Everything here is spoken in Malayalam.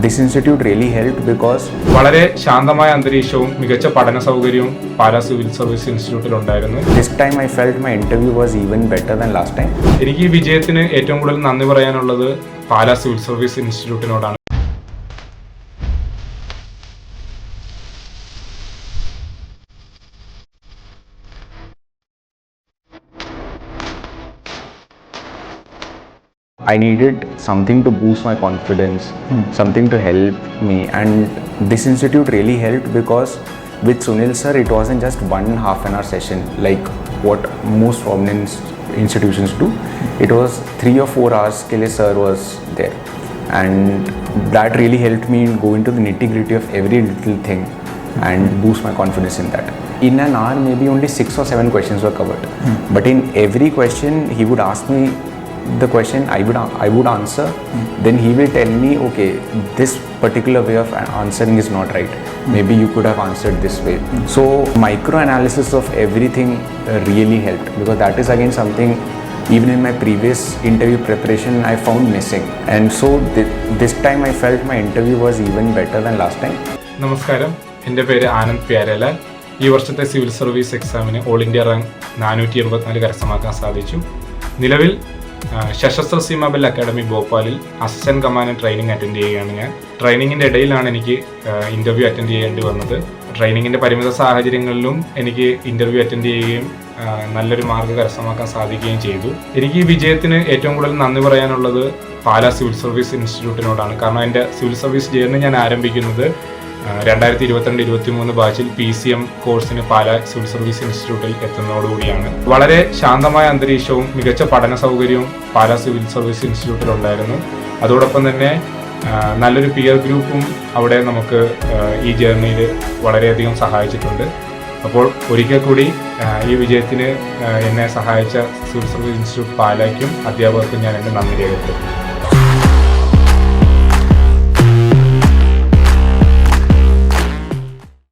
this institute really helped because വളരെ ശാന്തമായ അന്തരീക്ഷവും മികച്ച പഠന സൗകര്യവും പാലാ സിവിൽ സർവീസ് ഇൻസ്റ്റിറ്റ്യൂട്ടിൽ ഉണ്ടായിരുന്നു. this time I felt my interview was even better than last time. എനിക്ക് ഈ വിജയത്തിന് ഏറ്റവും കൂടുതൽ നന്ദി പറയാനുള്ളത് പാലാ സിവിൽ സർവീസ് ഇൻസ്റ്റിറ്റ്യൂട്ടിനോടാണ്. I needed something to boost my confidence, something to help me, and this institute really helped because with Sunil sir it wasn't just 1.5 an hour session like what most prominent institutions do. It was 3 or 4 hours ke liye sir was there, and that really helped me go into the nitty-gritty of every little thing and boost my confidence in that. In an hour maybe only 6 or 7 questions were covered, but in every question he would ask me the question, I would answer, then he will tell me, okay, this particular way of answering is not right, maybe you could have answered this way. So micro analysis of everything really helped, because that is again something even in my previous interview preparation I found missing, and so this time I felt my interview was even better than last time. നമസ്കാരം, എൻ്റെ പേര് ആനന്ദ് പ്യാരലാൽ. ഈ വർഷത്തെ സിവിൽ സർവീസ് എക്സാമിന് ഓൾ ഇന്ത്യ റാങ്ക് 484 കരസ്ഥമാക്കാൻ സാധിച്ചു. നിലവിൽ സശസ്ത്ര സീമാ ബൽ അക്കാഡമി ഭോപ്പാലിൽ അസിസ്റ്റന്റ് കമാൻഡന്റ് ട്രെയിനിങ് അറ്റൻഡ് ചെയ്യുകയാണ് ഞാൻ. ട്രെയിനിങ്ങിൻ്റെ ഇടയിലാണ് എനിക്ക് ഇൻ്റർവ്യൂ അറ്റൻഡ് ചെയ്യേണ്ടി വന്നത്. ട്രെയിനിങ്ങിൻ്റെ പരിമിത സാഹചര്യങ്ങളിലും എനിക്ക് ഇൻ്റർവ്യൂ അറ്റൻഡ് ചെയ്യുകയും നല്ലൊരു മാർക്ക് കരസ്ഥമാക്കാൻ സാധിക്കുകയും ചെയ്തു. എനിക്ക് ഈ വിജയത്തിന് ഏറ്റവും കൂടുതൽ നന്ദി പറയാനുള്ളത് പാലാ സിവിൽ സർവീസ് ഇൻസ്റ്റിറ്റ്യൂട്ടിനോടാണ്. കാരണം എൻ്റെ സിവിൽ സർവീസ് ജേർണി ഞാൻ ആരംഭിക്കുന്നത് 2022-23 ബാച്ചിൽ PCM കോഴ്സിന് പാലാ സിവിൽ സർവീസ് ഇൻസ്റ്റിറ്റ്യൂട്ടിൽ എത്തുന്നതോടുകൂടിയാണ്. വളരെ ശാന്തമായ അന്തരീക്ഷവും മികച്ച പഠന സൗകര്യവും പാലാ സിവിൽ സർവീസ് ഇൻസ്റ്റിറ്റ്യൂട്ടിൽ ഉണ്ടായിരുന്നു. അതോടൊപ്പം തന്നെ നല്ലൊരു പിയർ ഗ്രൂപ്പും അവിടെ നമുക്ക് ഈ ജേർണിയിൽ വളരെയധികം സഹായിച്ചിട്ടുണ്ട്. അപ്പോൾ ഒരിക്കൽ കൂടി ഈ വിജയത്തിന് എന്നെ സഹായിച്ച സിവിൽ സർവീസ് ഇൻസ്റ്റിറ്റ്യൂട്ട് പാലായ്ക്കും അധ്യാപകർക്കും ഞാൻ എൻ്റെ നന്ദി രേഖപ്പെടുത്തുന്നു.